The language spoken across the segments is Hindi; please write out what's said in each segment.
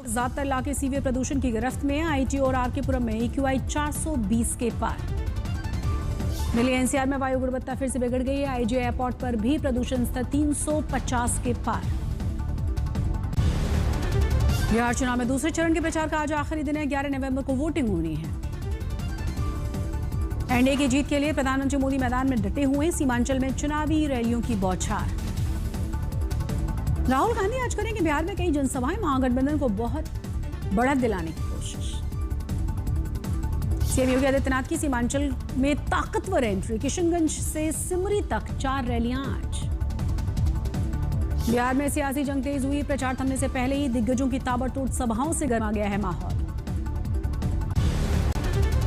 ज्यादातर इलाके सीवियर प्रदूषण की गिरफ्त में। आईटी और आरकेपुरम में EQI 420 के पार। दिल्ली एनसीआर में वायु गुणवत्ता फिर से बिगड़ गई है। आईजी एयरपोर्ट पर भी प्रदूषण स्तर 350 के पार। बिहार चुनाव में दूसरे चरण के प्रचार का आज आखिरी दिन है। 11 नवंबर को वोटिंग होनी है। एनडीए की जीत के लिए प्रधानमंत्री मोदी मैदान में डटे हुए। सीमांचल में चुनावी रैलियों की बौछार। राहुल गांधी आज करेंगे बिहार में कई जनसभाएं। महागठबंधन को बहुत बढ़त दिलाने की कोशिश। सीएम योगी आदित्यनाथ की सीमांचल में ताकतवर एंट्री। किशनगंज से सिमरी तक 4 रैलियां आज। बिहार में सियासी जंग तेज हुई। प्रचार थमने से पहले ही दिग्गजों की ताबड़तोड़ सभाओं से गर्मा गया है माहौल।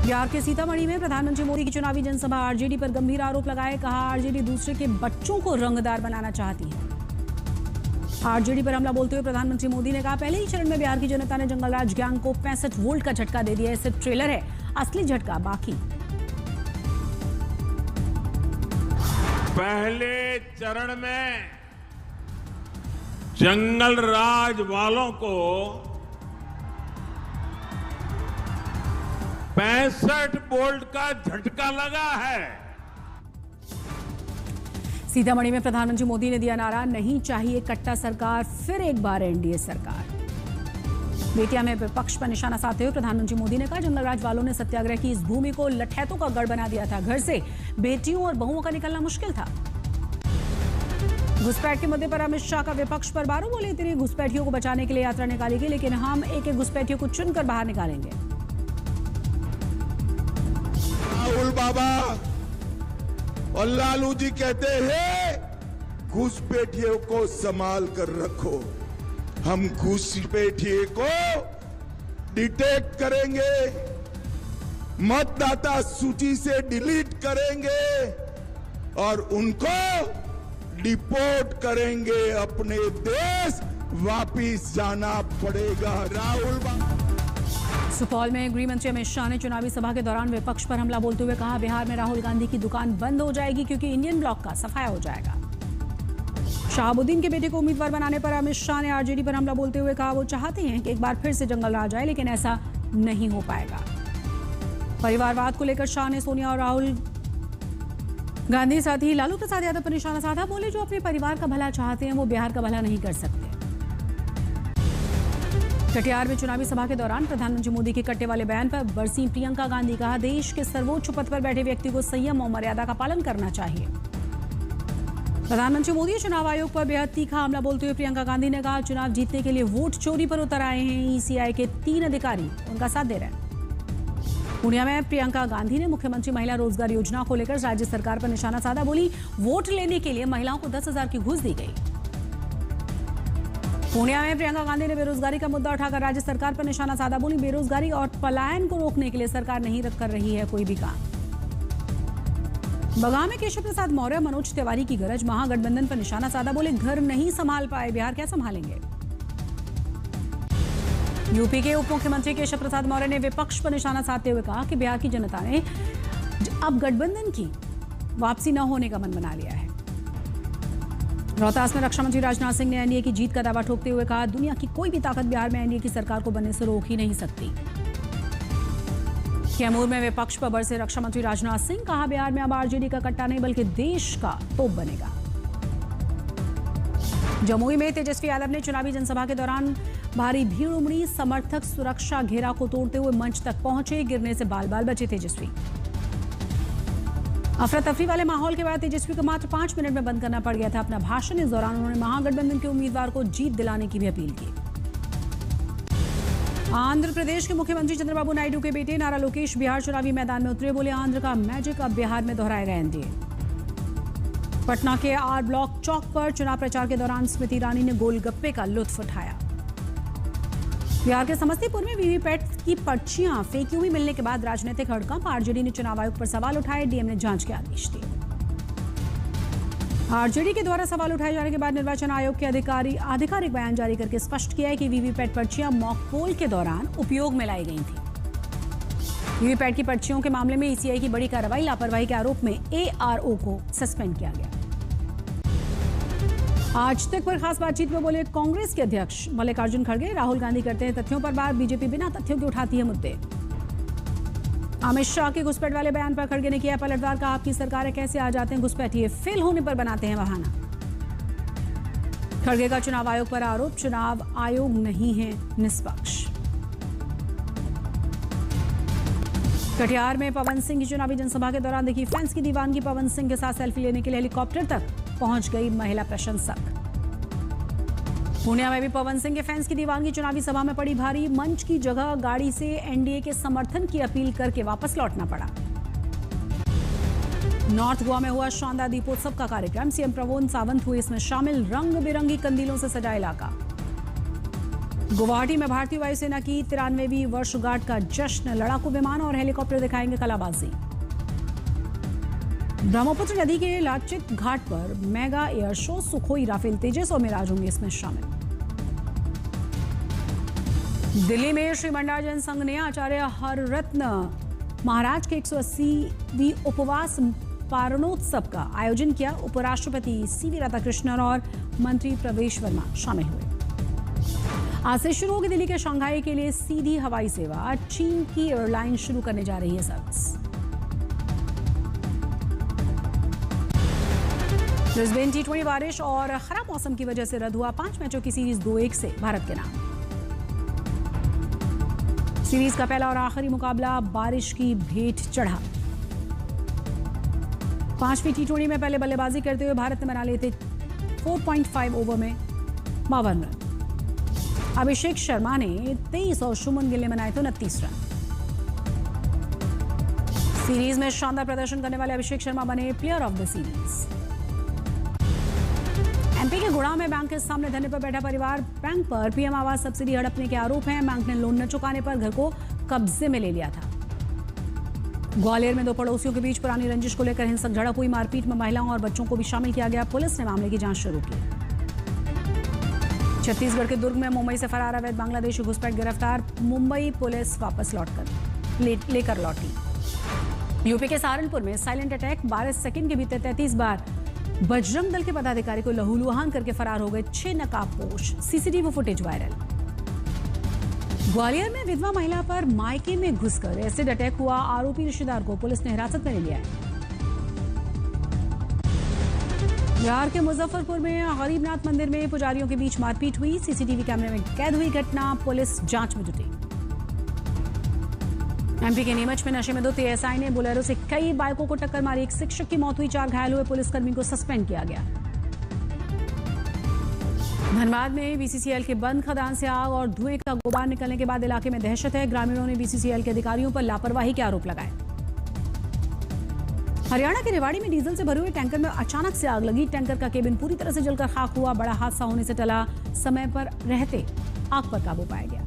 बिहार के सीतामढ़ी में प्रधानमंत्री मोदी की चुनावी जनसभा। आरजेडी पर गंभीर आरोप लगाए। कहा आरजेडी दूसरे के बच्चों को रंगदार बनाना चाहती है। आरजेडी पर हमला बोलते हुए प्रधानमंत्री मोदी ने कहा पहले ही चरण में बिहार की जनता ने जंगलराज गैंग को 65 वोल्ट का झटका दे दिया है। सिर्फ ट्रेलर है, असली झटका बाकी। पहले चरण में जंगल राज वालों को 65 वोल्ट का झटका लगा है। सीतामढ़ी में प्रधानमंत्री मोदी ने दिया नारा, नहीं चाहिए कट्टा सरकार, फिर एक बार एनडीए सरकार। बेतिया में विपक्ष पर निशाना साधते हुए प्रधानमंत्री मोदी ने कहा जंगलराज वालों ने सत्याग्रह की इस भूमि को लठैतों का गढ़ बना दिया था। घर से बेटियों और बहुओं का निकलना मुश्किल था। घुसपैठ के मुद्दे पर अमित शाह का विपक्ष पर बारों बोले। तेरे घुसपैठियों को बचाने के लिए यात्रा निकाली गई, लेकिन हम एक एक घुसपैठियों को चुनकर बाहर निकालेंगे। राहुल बाबा और लालू जी कहते हैं घुसपैठियों को संभाल कर रखो। हम घुसपैठिए को डिटेक्ट करेंगे, मतदाता सूची से डिलीट करेंगे और उनको डिपोर्ट करेंगे। अपने देश वापिस जाना पड़ेगा। राहुल सुपौल में गृह मंत्री अमित शाह ने चुनावी सभा के दौरान विपक्ष पर हमला बोलते हुए कहा बिहार में राहुल गांधी की दुकान बंद हो जाएगी क्योंकि इंडियन ब्लॉक का सफाया हो जाएगा। शहाबुद्दीन के बेटे को उम्मीदवार बनाने पर अमित शाह ने आरजेडी पर हमला बोलते हुए कहा वो चाहते हैं कि एक बार फिर से जंगल राज आए, लेकिन ऐसा नहीं हो पाएगा। परिवारवाद को लेकर शाह ने सोनिया और राहुल गांधी साथ ही लालू प्रसाद यादव पर निशाना साधा। बोले जो अपने परिवार का भला चाहते हैं वो बिहार का भला नहीं कर सकते। कटिहार में चुनावी सभा के दौरान प्रधानमंत्री मोदी के कट्टे वाले बयान पर बरसीं प्रियंका गांधी। कहा देश के सर्वोच्च पद पर बैठे व्यक्ति को संयम और मर्यादा का पालन करना चाहिए। प्रधानमंत्री मोदी चुनाव आयोग पर बेहद तीखा हमला बोलते हुए प्रियंका गांधी ने कहा चुनाव जीतने के लिए वोट चोरी पर उतर आए हैं। ईसीआई के 3 अधिकारी उनका साथ दे रहे हैं। पूर्णिया में प्रियंका गांधी ने मुख्यमंत्री महिला रोजगार योजना को लेकर राज्य सरकार पर निशाना साधा। बोली वोट लेने के लिए महिलाओं को 10,000 की घूस दी गई। पूर्णिया में प्रियंका गांधी ने बेरोजगारी का मुद्दा उठाकर राज्य सरकार पर निशाना साधा। बोली बेरोजगारी और पलायन को रोकने के लिए सरकार नहीं कर रही है कोई भी काम। बगहा में केशव प्रसाद मौर्य मनोज तिवारी की गरज। महागठबंधन पर निशाना साधा। बोले घर नहीं संभाल पाए बिहार क्या संभालेंगे। यूपी के उप मुख्यमंत्री केशव प्रसाद मौर्य ने विपक्ष पर निशाना साधते हुए कहा कि बिहार की जनता ने अब गठबंधन की वापसी न होने का मन बना लिया है। रोहतास में रक्षा मंत्री राजनाथ सिंह ने एनडीए की जीत का दावा ठोकते हुए कहा दुनिया की कोई भी ताकत बिहार में एनडीए की सरकार को बनने से रोक ही नहीं सकती। कैमूर में विपक्ष पर बरसे रक्षा मंत्री राजनाथ सिंह। कहा बिहार में अब आरजेडी का कट्टा नहीं बल्कि देश का तोप बनेगा। जमुई में तेजस्वी यादव ने चुनावी जनसभा के दौरान भारी भीड़ उमड़ी। समर्थक सुरक्षा घेरा को तोड़ते हुए मंच तक पहुंचे। गिरने से बाल बाल बचे तेजस्वी। अफरा तफरी वाले माहौल के बाद तेजस्वी को मात्र 5 मिनट में बंद करना पड़ गया था अपना भाषण। इस दौरान उन्होंने महागठबंधन के उम्मीदवार को जीत दिलाने की भी अपील की। आंध्र प्रदेश के मुख्यमंत्री चंद्रबाबू नायडू के बेटे नारा लोकेश बिहार चुनावी मैदान में उतरे। बोले आंध्र का मैजिक अब बिहार में दोहराएगा एनडीए। पटना के आर ब्लॉक चौक पर चुनाव प्रचार के दौरान स्मृति ईरानी ने गोलगप्पे का लुत्फ उठाया। बिहार के समस्तीपुर में वीवीपैट की पर्चियां फेंकी हुई मिलने के बाद राजनीतिक हड़कंप। आरजेडी ने चुनाव आयोग पर सवाल उठाए। डीएम ने जांच के आदेश दिए। आरजेडी के द्वारा सवाल उठाए जाने के बाद निर्वाचन आयोग के आधिकारिक बयान जारी करके स्पष्ट किया है कि वीवीपैट पर्चियां मॉक पोल के दौरान उपयोग में लाई गई थी। वीवीपैट की पर्चियों के मामले में ईसीआई की बड़ी कार्रवाई। लापरवाही के आरोप में एआरओ को सस्पेंड किया गया। आज तक पर खास बातचीत में बोले कांग्रेस के अध्यक्ष मल्लिकार्जुन खड़गे। राहुल गांधी करते हैं तथ्यों पर बात, बीजेपी बिना तथ्यों के उठाती है मुद्दे। अमित शाह के घुसपैठ वाले बयान पर खड़गे ने किया पलटवार, कहा आपकी सरकार है, कैसे आ जाते हैं घुसपैठिए, फेल होने पर बनाते हैं बहाना। खड़गे का चुनाव आयोग पर आरोप, चुनाव आयोग नहीं है निष्पक्ष। कटिहार में पवन सिंह की चुनावी जनसभा के दौरान देखी फैंस की दीवानगी, पवन सिंह के साथ सेल्फी लेने के लिए हेलीकॉप्टर तक पहुंच गई महिला प्रशंसक। पूर्णिया में भी पवन सिंह के फैंस की दीवानगी, चुनावी सभा में पड़ी भारी, मंच की जगह गाड़ी से एनडीए के समर्थन की अपील करके वापस लौटना पड़ा। नॉर्थ गोवा में हुआ शानदार दीपोत्सव का कार्यक्रम, सीएम प्रमोद सावंत हुए इसमें शामिल, रंग बिरंगी कंदीलों से सजा इलाका। गुवाहाटी में भारतीय वायुसेना की 93वीं वर्षगांठ का जश्न, लड़ाकू विमान और हेलीकॉप्टर दिखाएंगे कलाबाजी। ब्रह्मपुत्र नदी के लाचित घाट पर mega air show, Sukhoi, Rafale, Tejas और मिराज होंगे इसमें शामिल। दिल्ली में श्री मंडार जैन संघ ने आचार्य हररत्न महाराज के 180वीं उपवास पारणोत्सव का आयोजन किया। उपराष्ट्रपति सीवी राधाकृष्णन और मंत्री प्रवेश वर्मा शामिल हुए। आज से शुरू होगी दिल्ली के शंघाई के लिए सीधी हवाई सेवा, चीन की एयरलाइन शुरू करने जा रही है सर्विस। ब्रिस्बेन T20 बारिश और खराब मौसम की वजह से रद्द हुआ 5 मैचों की सीरीज 2-1 से भारत के नाम। सीरीज का पहला और आखिरी मुकाबला बारिश की भेंट चढ़ा। 5वीं T20 में पहले बल्लेबाजी करते हुए भारत ने बना लिए थे 4.5 ओवर में 52 रन। अभिषेक शर्मा ने 23 और शुभमन गिल ने बनाए थे 29 रन। सीरीज में शानदार प्रदर्शन करने वाले अभिषेक शर्मा बने player of the series. MP के गुड़ा में बैंक के सामने धरने पर बैठा परिवार, बैंक पर पीएम आवास सब्सिडी हड़पने के आरोप हैं। बैंक ने लोन न चुकाने पर घर को कब्जे में ले लिया था। ग्वालियर में दो पड़ोसियों के बीच पुरानी रंजिश को लेकर हिंसक झड़प हुई, मारपीट में महिलाओं और बच्चों को भी शामिल किया गया। पुलिस ने मामले की जांच शुरू की। छत्तीसगढ़ के दुर्ग में मुंबई से फरार अवैध बांग्लादेशी घुसपैठ गिरफ्तार, मुंबई पुलिस वापस लेकर लौटी। यूपी के सहारनपुर में साइलेंट अटैक, 12 सेकंड के भीतर 33 बार बजरंग दल के पदाधिकारी को लहूलुहान करके फरार हो गए 6 नकाबपोश, सीसीटीवी फुटेज वायरल। ग्वालियर में विधवा महिला पर मायके में घुसकर एसिड अटैक हुआ, आरोपी रिश्तेदार को पुलिस ने हिरासत में ले लिया है। बिहार के मुजफ्फरपुर में गरीबनाथ मंदिर में पुजारियों के बीच मारपीट हुई, सीसीटीवी कैमरे में कैद हुई घटना, पुलिस जांच में जुटी। एमपी के नीमच में नशे में 2 एएसआई ने बोलेरो से कई बाइकों को टक्कर मारी, एक शिक्षक की मौत हुई, 4 घायल हुए, पुलिसकर्मी को सस्पेंड किया गया। धनबाद में बीसीसीएल के बंद खदान से आग और धुएं का गुबार निकलने के बाद इलाके में दहशत है। ग्रामीणों ने बीसीसीएल के अधिकारियों पर लापरवाही के आरोप लगाए। हरियाणा के रेवाड़ी में डीजल से भरे हुए टैंकर में अचानक से आग लगी, टैंकर का केबिन पूरी तरह से जलकर खाक हुआ। बड़ा हादसा होने से टला, समय पर रहते आग पर काबू पाया गया।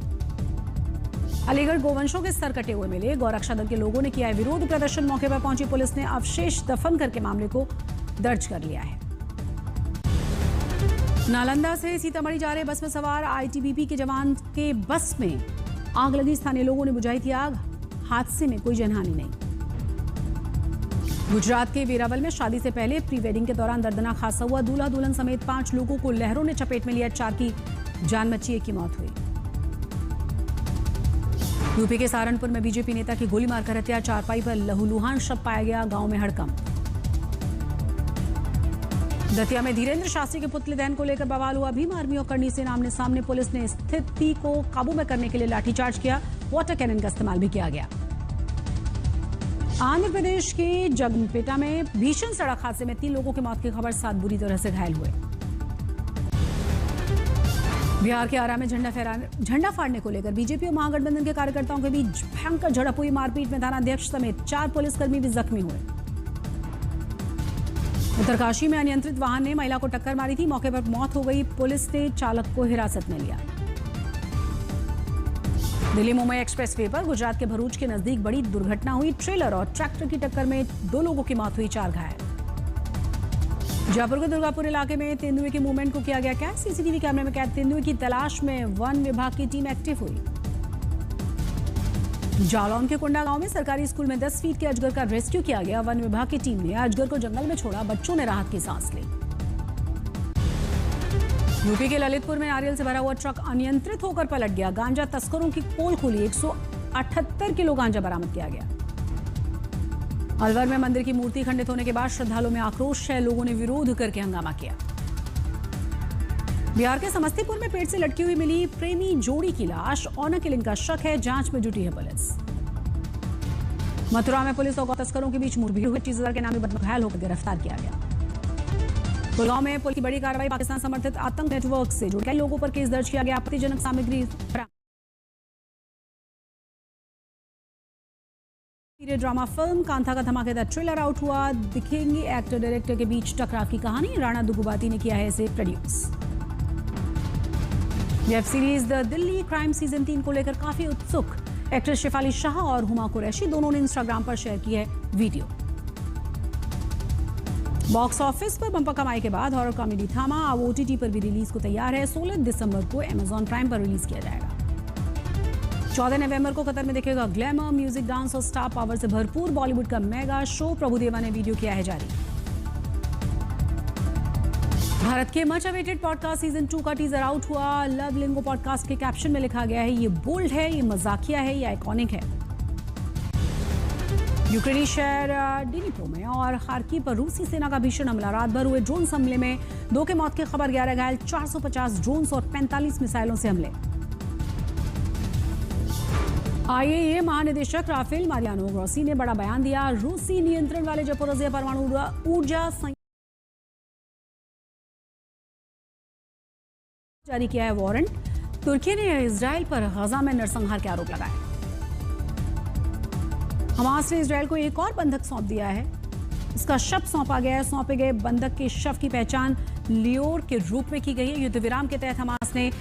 अलीगढ़ गोवंशों के सर कटे हुए मिले, गौरक्षा दल के लोगों ने किया विरोध प्रदर्शन, मौके पर पहुंची पुलिस ने अवशेष दफन करके मामले को दर्ज कर लिया है। नालंदा से सीतामढ़ी जा रहे बस में सवार आईटीबीपी के जवान के बस में आग लगी, स्थानीय लोगों ने बुझाई थी आग, हादसे में कोई जनहानि नहीं। गुजरात के वेरावल में शादी से पहले प्री वेडिंग के दौरान दर्दनाक हादसा हुआ, दूल्हा दुल्हन समेत 5 लोगों को लहरों ने चपेट में लिया, 4 की जान बची, 1 की मौत हुई। यूपी के सहारनपुर में बीजेपी नेता की गोली मारकर हत्या, चारपाई पर लहूलुहान शव पाया गया, गांव में हड़कंप। दतिया में धीरेन्द्र शास्त्री के पुतले दहन को लेकर बवाल हुआ, भीम आर्मी और करनी सेना आमने सामने, पुलिस ने स्थिति को काबू में करने के लिए लाठीचार्ज किया, वाटर कैनन का इस्तेमाल भी किया गया। आंध्र प्रदेश के जगमपेटा में भीषण सड़क हादसे में 3 लोगों की मौत की खबर, 7 बुरी तरह से घायल हुए। बिहार के आरा में झंडा फाड़ने को लेकर बीजेपी और महागठबंधन के कार्यकर्ताओं के बीच भयंकर झड़प हुई, मारपीट में थानाध्यक्ष समेत 4 पुलिसकर्मी भी जख्मी हुए। उत्तरकाशी में अनियंत्रित वाहन ने महिला को टक्कर मारी थी, मौके पर मौत हो गई, पुलिस ने चालक को हिरासत में लिया। दिल्ली मुंबई एक्सप्रेसवे पर गुजरात के भरूच के नजदीक बड़ी दुर्घटना हुई, ट्रेलर और ट्रैक्टर की टक्कर में 2 लोगों की मौत हुई, 4 घायल। जयपुर के दुर्गापुर इलाके में तेंदुए के मूवमेंट को किया गया कैद, सीसीटीवी कैमरे में कैद तेंदुए की तलाश में वन विभाग की टीम एक्टिव हुई। जालौन के कुंडा गांव में सरकारी स्कूल में 10 फीट के अजगर का रेस्क्यू किया गया, वन विभाग की टीम ने अजगर को जंगल में छोड़ा, बच्चों ने राहत की सांस ली। यूपी के ललितपुर में नारियल से भरा हुआ ट्रक अनियंत्रित होकर पलट गया। गांजा तस्करों की पोल खुली, 178 किलो गांजा बरामद किया गया। अलवर में मंदिर की मूर्ति खंडित होने के बाद श्रद्धालुओं में आक्रोश है, लोगों ने विरोध करके हंगामा किया। बिहार के समस्तीपुर में पेट से लटकी हुई मिली प्रेमी जोड़ी की लाश, ऑनर किलिंग का शक है, जांच में जुटी है पुलिस। मथुरा में पुलिस और गौ तस्करों के बीच मुठभेड़ हुई, 25,000 के नामी बदमाश घायल होकर गिरफ्तार किया गया। गुड़गांव में पुलिस की बड़ी कार्रवाई, पाकिस्तान समर्थित आतंक नेटवर्क से जुड़े कई लोगों पर केस दर्ज किया गया। आपत्तिजनक सामग्री ड्रामा फिल्म कांथा का धमाकेदार ट्रेलर आउट हुआ। दिखेंगे एक्टर डायरेक्टर के बीच टकराव की कहानी, राणा दुगुबाती ने किया है इसे produce. Web series the Delhi crime season 3 को लेकर काफी उत्सुक एक्ट्रेस शेफाली शाह और हुमा कुरैशी दोनों ने इंस्टाग्राम पर शेयर की है वीडियो। बॉक्स ऑफिस पर बम्पर कमाई के बाद हॉरर कॉमेडी थामा अब OTT पर भी रिलीज को तैयार है। 16 दिसंबर को Amazon प्राइम पर रिलीज किया जाएगा। 14 नवंबर को कतर में दिखेगा ग्लैमर, म्यूजिक, डांस और स्टार पावर से भरपूर बॉलीवुड का मेगा शो। प्रभुदेवा ने वीडियो किया है जारी। भारत के मच अवेटेड पॉडकास्ट सीजन 2 का टीजर आउट हुआ। लव लिंगो पॉडकास्ट के कैप्शन में लिखा गया है, ये बोल्ड है, ये मजाकिया है, ये आइकॉनिक है। यूक्रेनी शहर डिनिप्रो में और खार्किव पर रूसी सेना का भीषण हमला। रात भर हुए ड्रोन हमले में 2 की मौत की खबर, 11 घायल, 450 ड्रोन और 45 मिसाइलों से हमले। IAEA महानिदेशक राफेल मारियानो ग्रोसी ने बड़ा बयान दिया। रूसी नियंत्रण वाले ज़पोरिज़िया परमाणु ऊर्जा जारी किया है वारंट। तुर्की ने इजराइल पर गजा में नरसंहार के आरोप लगाए। हमास ने इजराइल को एक और बंधक सौंप दिया है। इसका शव सौंपा गया है। सौंपे गए बंधक के शव की पहचान लियोर के रूप में की गई है। युद्ध विराम के तहत हमास ने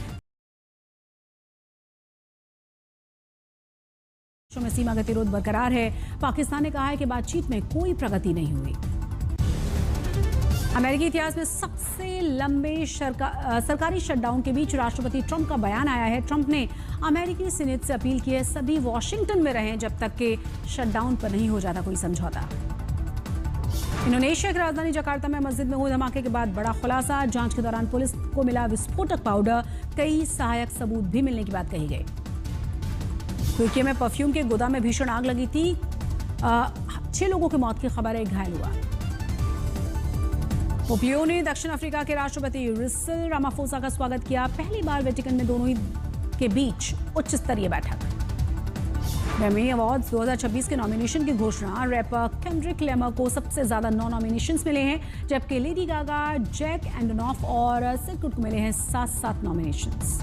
में सीमा गतिरोध बरकरार है। पाकिस्तान ने कहा है कि बातचीत में कोई प्रगति नहीं हुई। अमेरिकी इतिहास में सबसे लंबे सरकारी शटडाउन के बीच राष्ट्रपति ट्रंप का बयान आया है। ट्रंप ने अमेरिकी सीनेट से अपील की है, सभी वॉशिंगटन में रहें जब तक कि शटडाउन पर नहीं हो जाता कोई समझौता। इंडोनेशिया की राजधानी जकार्ता में मस्जिद में हुए धमाके के बाद बड़ा खुलासा। जांच के दौरान पुलिस को मिला विस्फोटक पाउडर, कई सहायक सबूत भी मिलने की बात कही गई। तुर्की में परफ्यूम के गोदाम में भीषण आग लगी थी। 6 लोगों की मौत की खबर है, 1 घायल हुआ। पोप लियो ने दक्षिण अफ्रीका के राष्ट्रपति सिरिल रामाफोसा का स्वागत किया। पहली बार वेटिकन में दोनों ही के बीच उच्च स्तरीय बैठक। ग्रैमी अवार्ड्स 2026 के नॉमिनेशन की घोषणा। रैपर केंड्रिक लैमर को सबसे ज्यादा 9 नॉमिनेशंस मिले हैं, जबकि लेडी गागा, जैक एंडोनॉफ और सिल्क को मिले हैं 7 nominations.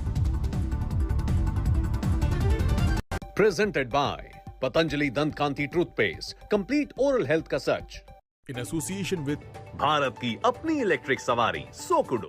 Presented by Patanjali Dant Kanti Toothpaste, complete oral health का सच। In association with भारत की अपनी इलेक्ट्रिक सवारी सोकुडो।